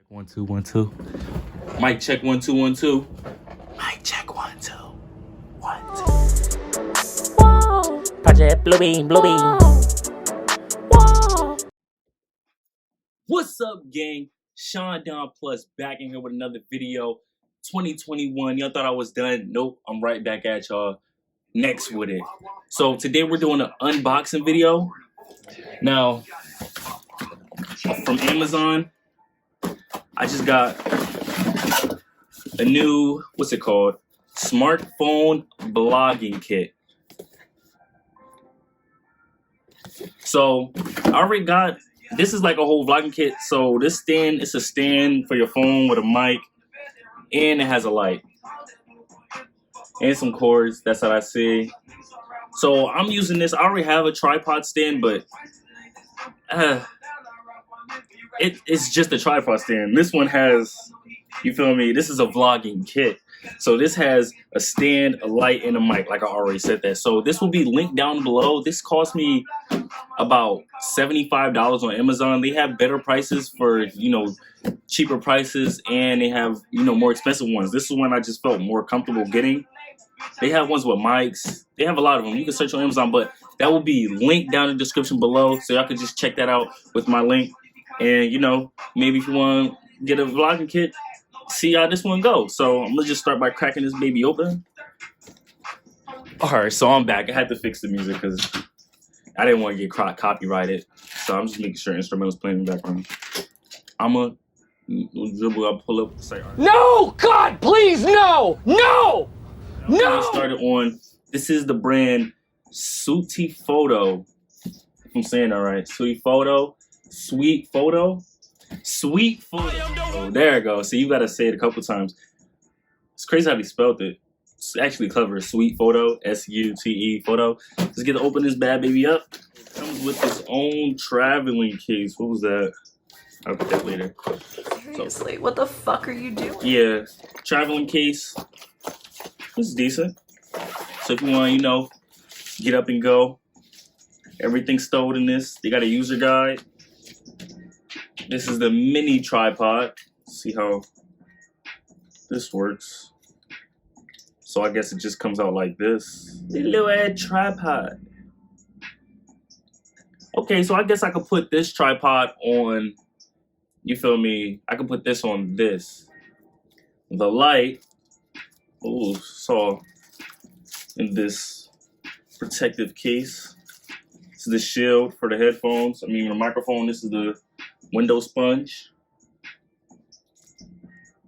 1 2 1 2. Mic check 1 2 1 2. Mic check 1 2 1 2. Whoa. Project Bluebeam. Whoa. What's up, gang? Sean Don Plus back in here with another video. 2021. Y'all thought I was done? Nope. I'm right back at y'all next with it. So today we're doing an unboxing video. Now, from Amazon, I just got a new, what's it called? Smartphone blogging kit. So I already got, this is like a whole vlogging kit. So this stand, it's a stand for your phone with a mic, and it has a light and some cords. That's what I see. So I'm using this. I already have a tripod stand, but it's just a tripod stand. This one has, you feel me? This is a vlogging kit. So this has a stand, a light, and a mic, like I already said that. So this will be linked down below. This cost me about $75 on Amazon. They have better prices for, cheaper prices, and they have, more expensive ones. This is one I just felt more comfortable getting. They have ones with mics. They have a lot of them. You can search on Amazon, but that will be linked down in the description below. So y'all can just check that out with my link. And, maybe if you want to get a vlogging kit, see how this one goes. So I'm going to just start by cracking this baby open. All right, so I'm back. I had to fix the music because I didn't want to get copyrighted. So I'm just making sure instrumentals playing in the background. I'm going to dribble, I'll pull up. Say, right. No! God, please, no! No! No! Started on, this is the brand Sutefoto. If I'm saying that right. Sutefoto. Sweet Photo. Oh, there it goes. So you got to say it a couple times. It's crazy how they spelled it. It's actually clever. Sweet Photo. S-U-T-E photo. Let's get to open this bad baby up. It comes with its own traveling case. What was that? I'll get that later. Seriously, what the fuck are you doing? Yeah. Traveling case. It's decent. So if you want, get up and go. Everything's stowed in this. They got a user guide. This is the mini tripod. See how this works. So I guess it just comes out like this. The little ass tripod. Okay, so I guess I could put this tripod on, you feel me? I could put this on this. The light, in this protective case. This is the shield for the headphones. The microphone. This is the window sponge.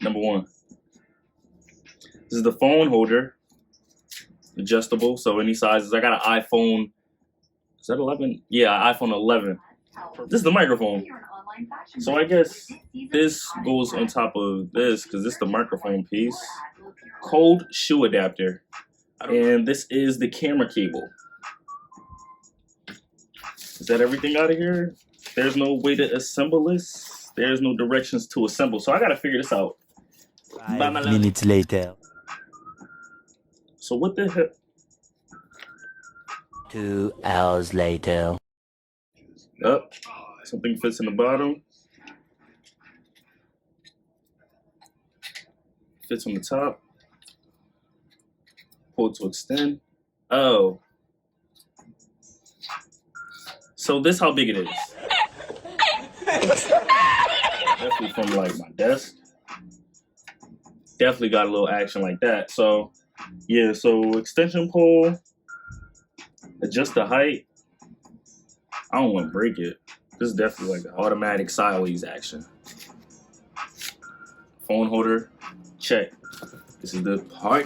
Number one. This is the phone holder. Adjustable, so any sizes. I got an iPhone. Is that 11? Yeah, iPhone 11. This is the microphone. So I guess this goes on top of this because this is the microphone piece. Cold shoe adapter. And this is the camera cable. Is that everything out of here? There's no way to assemble this. There's no directions to assemble. So I gotta figure this out. 5 minutes later. So what the heck? 2 hours later. Up. Something fits in the bottom. Fits on the top. Pull to extend. Oh. So this how big it is. Definitely from like my desk. Definitely got a little action like that. So yeah, so extension pole. Adjust the height. I don't want to break it. This is definitely like an automatic sideways action. Phone holder. Check. This is the part.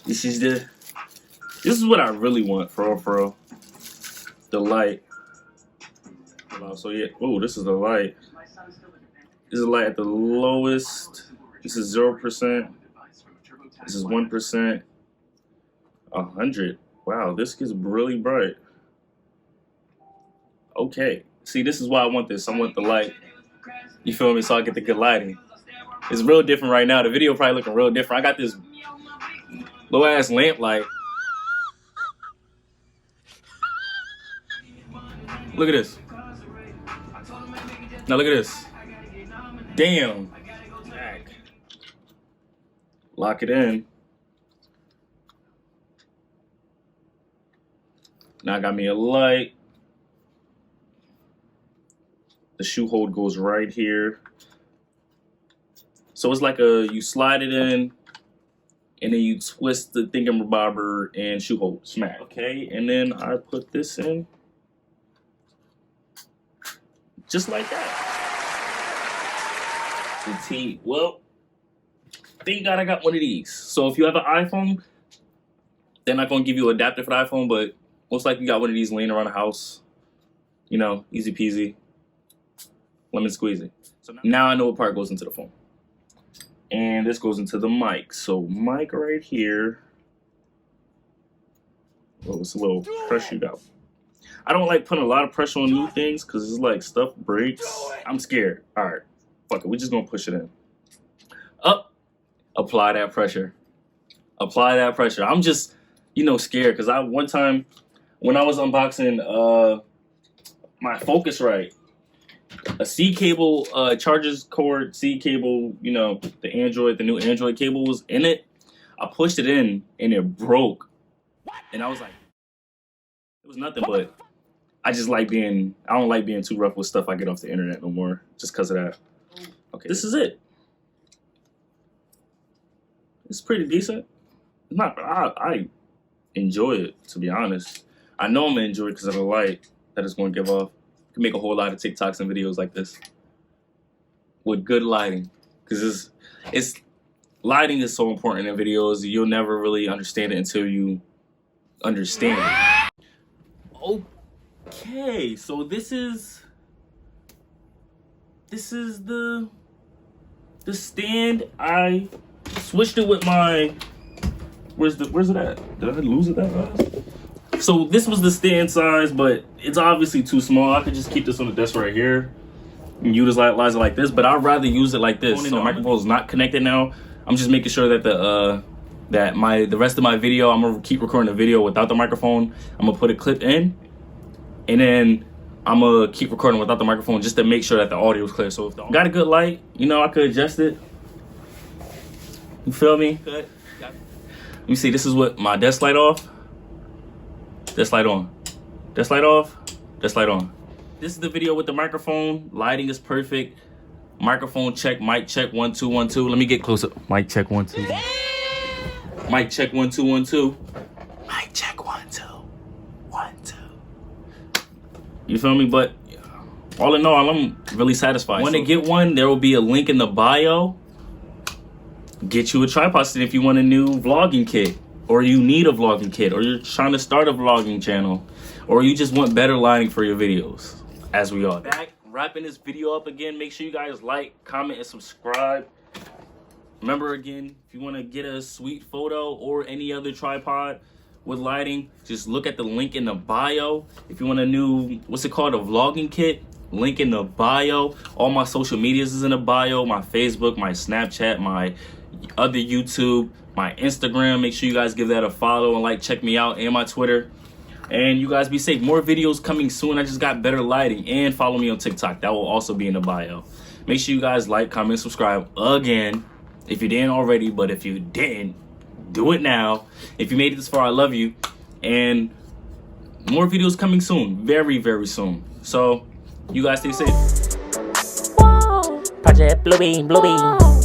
This is what I really want for real. The light. So yeah, this is the light. This is the light at the lowest. This is 0%. This is 1%. 100. Wow, this gets really bright. Okay. See, this is why I want this. I want the light. You feel me? So I get the good lighting. It's real different right now. The video probably looking real different. I got this low ass lamp light. Look at this. Now look at this. Damn. Lock it in. Now I got me a light. The shoe hold goes right here. So it's like you slide it in, and then you twist the thingamabobber and shoe hold, smack. Okay, and then I put this in, just like that. Well, thank God I got one of these. So if you have an iPhone, they're not gonna give you an adapter for the iPhone, but most likely you got one of these laying around the house. You know, easy peasy, lemon squeezy. So now I know what part goes into the phone. And this goes into the mic. So mic right here. Oh, it's a little pressure you got. I don't like putting a lot of pressure on new things because it's like stuff breaks. I'm scared. All right, fuck it. We're just gonna push it in. Up. Apply that pressure. Apply that pressure. I'm just, scared because one time when I was unboxing my Focusrite, a C cable, charges cord, C cable, the new Android cable was in it. I pushed it in and it broke. And I was like, it was nothing, but I don't like being too rough with stuff I get off the internet no more, just because of that. Okay, this is it. It's pretty decent. It's not, I enjoy it, to be honest. I know I'm gonna enjoy it because of the light that it's gonna give off. Make a whole lot of TikToks and videos like this with good lighting, because lighting is so important in videos. You'll never really understand it until you understand it. Okay, so this is the stand. I switched it with my where's it at? Did I lose it that fast? So this was the stand size, but it's obviously too small. I could just keep this on the desk right here and utilize it like this, but I'd rather use it like this. So the microphone is not connected now. I'm just making sure that the rest of my video, I'm gonna keep recording the video without the microphone. I'm gonna put a clip in, and then I'm gonna keep recording without the microphone just to make sure that the audio is clear. So if got a good light, I could adjust it. You feel me? Good. Let me see. This is what my desk light off. Desk light on. Desk light off. Desk light on. This is the video with the microphone. Lighting is perfect. Microphone check. Mic check. 1 2 1 2. Let me get closer. Mic check. 1 2. Mic check. 1 2 1 2. Mic check. 1 2 1 2. You feel me? But all in all, I'm really satisfied. When to get one, there will be a link in the bio. Get you a tripod stand if you want a new vlogging kit, or you need a vlogging kit, or you're trying to start a vlogging channel, or you just want better lighting for your videos, as we are. Back, wrapping this video up again. Make sure you guys like, comment, and subscribe. Remember again, if you want to get a Sutefoto or any other tripod with lighting, just look at the link in the bio. If you want a new, what's it called, a vlogging kit, link in the bio. All my social medias is in the bio. My Facebook, my Snapchat, my other YouTube, my Instagram. Make sure you guys give that a follow and like, check me out, and my Twitter. And you guys be safe. More videos coming soon. I just got better lighting. And follow me on TikTok. That will also be in the bio. Make sure you guys like, comment, subscribe again if you didn't already. But if you didn't, do it now. If you made it this far, I love you. And more videos coming soon. Very, very soon. So you guys stay safe. Project Bluebeam, Bluebeam.